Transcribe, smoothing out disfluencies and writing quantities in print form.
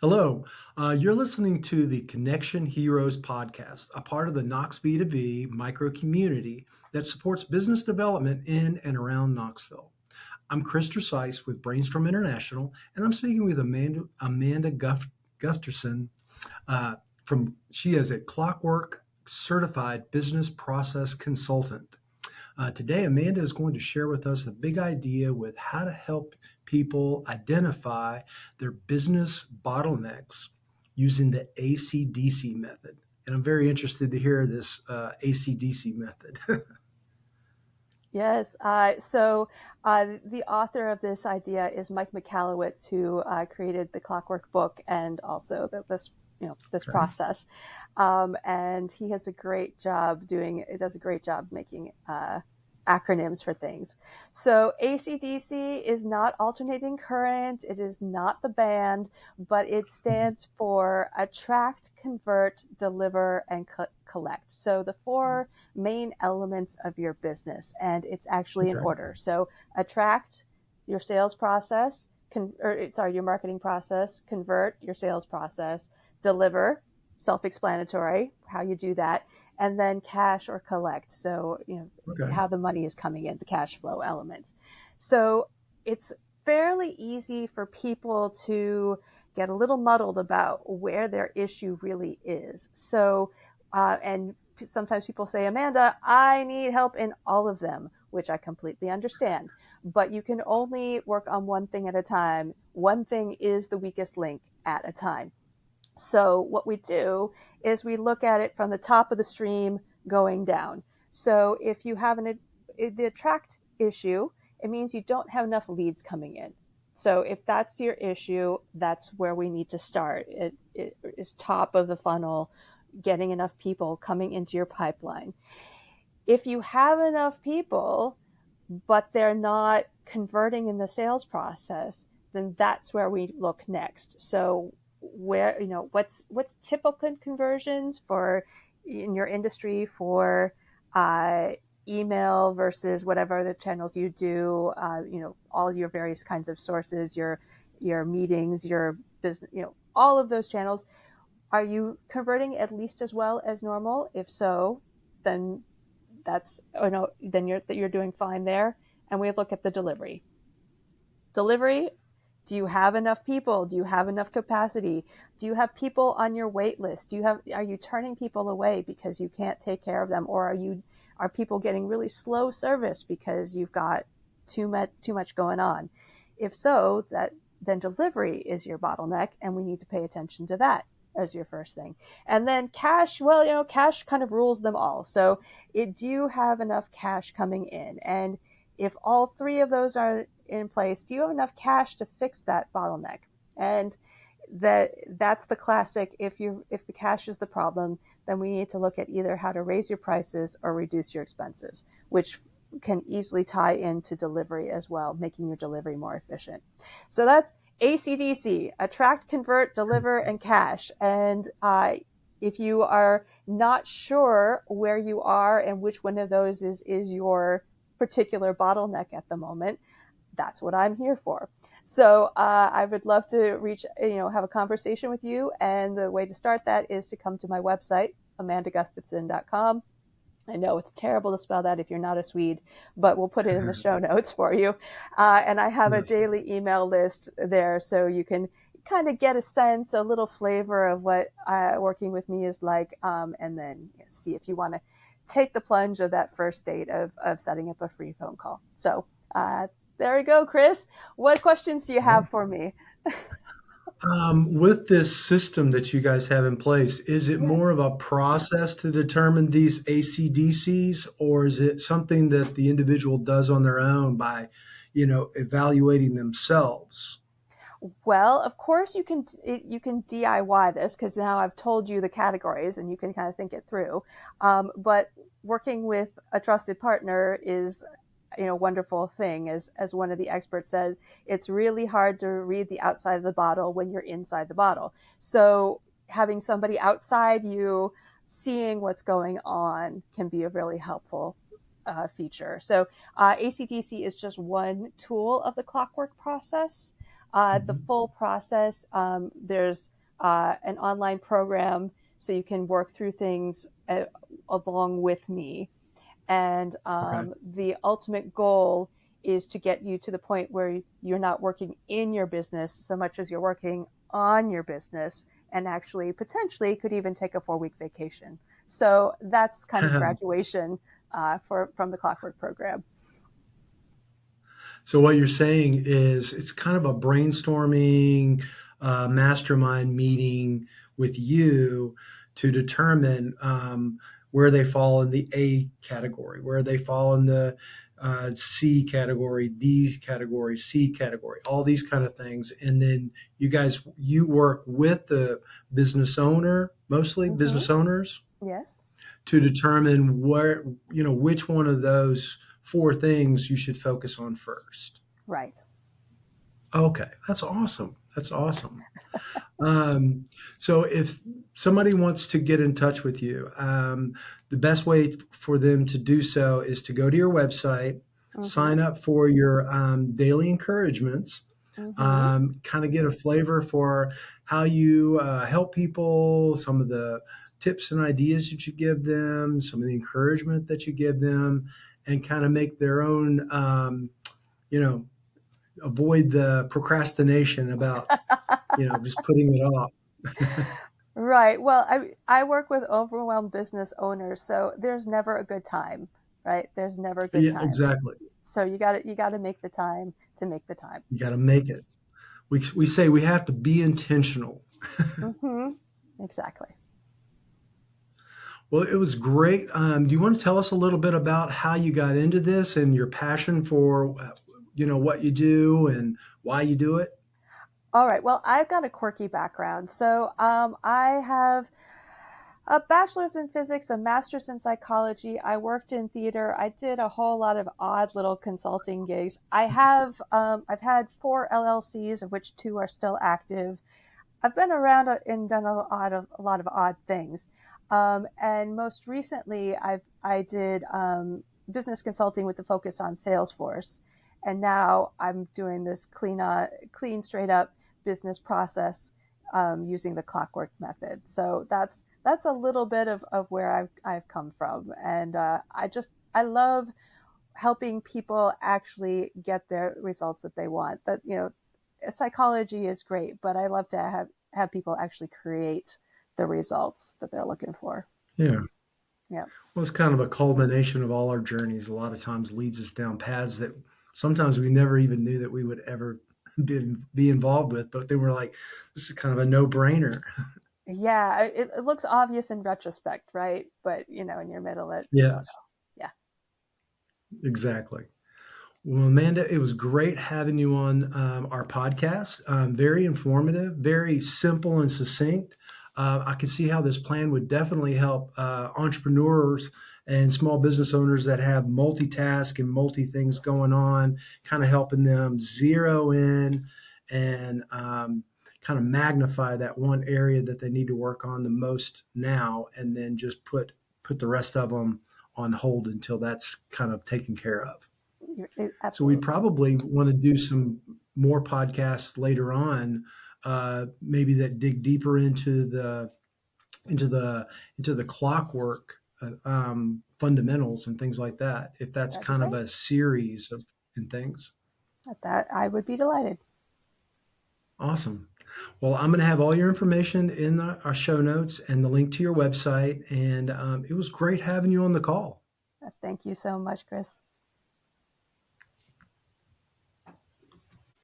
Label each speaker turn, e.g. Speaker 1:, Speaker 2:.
Speaker 1: Hello, you're listening to the Connection Heroes podcast, a part of the Knox B2B micro community that supports business development in and around Knoxville. I'm Chris Seiss with Brainstorm International, and I'm speaking with Amanda Gufterson she is a Clockwork certified business process consultant. Today, Amanda is going to share with us the big idea with how to help people identify their business bottlenecks using the ACDC method. And I'm very interested to hear this ACDC method.
Speaker 2: Yes. The author of this idea is Mike Michalowicz, who created the Clockwork book and also this
Speaker 1: Okay.
Speaker 2: process. And he has a great job does a great job making acronyms for things. So ACDC is not alternating current. It is not the band, but it stands for attract, convert, deliver, and collect. So the four main elements of your business, and it's actually in
Speaker 1: Okay.
Speaker 2: order. So attract, your sales process, your marketing process, convert, your sales process, deliver, self-explanatory, how you do that, and then cash or collect. So,
Speaker 1: Okay.
Speaker 2: how the money is coming in, the cash flow element. So it's fairly easy for people to get a little muddled about where their issue really is. And sometimes people say, Amanda, I need help in all of them, which I completely understand. But you can only work on one thing at a time. One thing is the weakest link at a time. So what we do is we look at it from the top of the stream going down. So if you have the attract issue, it means you don't have enough leads coming in. So if that's your issue, that's where we need to start. It is top of the funnel, getting enough people coming into your pipeline. If you have enough people, but they're not converting in the sales process, then that's where we look next. So what's typical conversions for in your industry for uh, email versus whatever the channels you do, all your various kinds of sources, your meetings, your business, all of those channels. Are you converting at least as well as normal? If so, then then you're doing fine there. And we look at the delivery. Do you have enough people? Do you have enough capacity? Do you have people on your wait list? Are you turning people away because you can't take care of them? Or are people getting really slow service because you've got too much going on? If so, then delivery is your bottleneck, and we need to pay attention to that as your first thing. And then cash, well, cash kind of rules them all. So do you have enough cash coming in? And if all three of those are in place, do you have enough cash to fix that bottleneck? And that's the classic. If the cash is the problem, then we need to look at either how to raise your prices or reduce your expenses, which can easily tie into delivery as well, making your delivery more efficient. So that's ACDC: attract, convert, deliver, and cash. And if you are not sure where you are and which one of those is your particular bottleneck at the moment, that's what I'm here for. So I would love to have a conversation with you. And the way to start that is to come to my website, amandagustafson.com. I know it's terrible to spell that if you're not a Swede, but we'll put it in the show notes for you. And I have a
Speaker 1: Yes.
Speaker 2: daily email list there, so you can kind of get a little flavor of what working with me is like, and then see if you want to take the plunge of that first date of setting up a free phone call. So there you go, Chris. What questions do you have for me?
Speaker 1: With this system that you guys have in place, is it
Speaker 2: Yeah.
Speaker 1: more of a process to determine these ACDCs, or is it something that the individual does on their own by, evaluating themselves?
Speaker 2: Well, of course you can DIY this because now I've told you the categories and you can kind of think it through. But working with a trusted partner is a wonderful thing. As one of the experts said, it's really hard to read the outside of the bottle when you're inside the bottle. So having somebody outside you seeing what's going on can be a really helpful feature. So ACDC is just one tool of the clockwork process. The
Speaker 1: Mhm.
Speaker 2: full process, there's an online program so you can work through things along with me. And
Speaker 1: Okay.
Speaker 2: the ultimate goal is to get you to the point where you're not working in your business so much as you're working on your business, and actually potentially could even take a 4-week vacation. So that's kind of graduation from the Clockwork program.
Speaker 1: So what you're saying is it's kind of a brainstorming, mastermind meeting with you to determine where they fall in the A category, where they fall in the C category, D category, C category, all these kind of things. And then you work with the business owner, mostly
Speaker 2: Mm-hmm.
Speaker 1: business owners,
Speaker 2: Yes.
Speaker 1: to determine which one of those four things you should focus on first.
Speaker 2: Right.
Speaker 1: Okay, that's awesome. That's awesome. Um, so if somebody wants to get in touch with you, the best way for them to do so is to go to your website,
Speaker 2: Mm-hmm.
Speaker 1: sign up for your daily encouragements,
Speaker 2: Mm-hmm.
Speaker 1: kind of get a flavor for how you help people, some of the tips and ideas that you give them, some of the encouragement that you give them, and kind of make their own, you know, avoid the procrastination about, just putting it off.
Speaker 2: Right. Well, I work with overwhelmed business owners, so there's never a good time, right? There's never a good
Speaker 1: Yeah,
Speaker 2: time.
Speaker 1: exactly.
Speaker 2: So you got to make the time to make the time.
Speaker 1: You got to make it. We say we have to be intentional.
Speaker 2: Mm-hmm. Exactly.
Speaker 1: Well, it was great. Do you want to tell us a little bit about how you got into this and your passion for, what you do and why you do it?
Speaker 2: All right. Well, I've got a quirky background. So I have a bachelor's in physics, a master's in psychology. I worked in theater. I did a whole lot of odd little consulting gigs. I've had 4 LLCs, of which 2 are still active. I've been around and done a lot of odd things. And most recently, I did business consulting with a focus on Salesforce, and now I'm doing this clean, straight up business process using the Clockwork method. So that's a little bit of where I've come from, and I love helping people actually get their results that they want. That psychology is great, but I love to have people actually create the results that they're looking for.
Speaker 1: Yeah.
Speaker 2: Yeah.
Speaker 1: Well, it's kind of a culmination of all our journeys. A lot of times leads us down paths that sometimes we never even knew that we would ever be involved with. But then we're like, this is kind of a no brainer.
Speaker 2: Yeah, it looks obvious in retrospect, right? But in your middle, you don't
Speaker 1: Yes,
Speaker 2: know. Yeah.
Speaker 1: exactly. Well, Amanda, it was great having you on our podcast. Very informative, very simple and succinct. I can see how this plan would definitely help entrepreneurs and small business owners that have multitask and multi things going on, kind of helping them zero in and kind of magnify that one area that they need to work on the most now, and then just put the rest of them on hold until that's kind of taken care of. So we'd
Speaker 2: Absolutely.
Speaker 1: probably want to do some more podcasts later on, maybe that dig deeper into the into the clockwork fundamentals and things like that. If that's
Speaker 2: That'd be
Speaker 1: kind of
Speaker 2: great.
Speaker 1: a series of and things.
Speaker 2: That I would be delighted.
Speaker 1: Awesome. Well, I'm going to have all your information in our show notes and the link to your website. And it was great having you on the call.
Speaker 2: Thank you so much, Chris.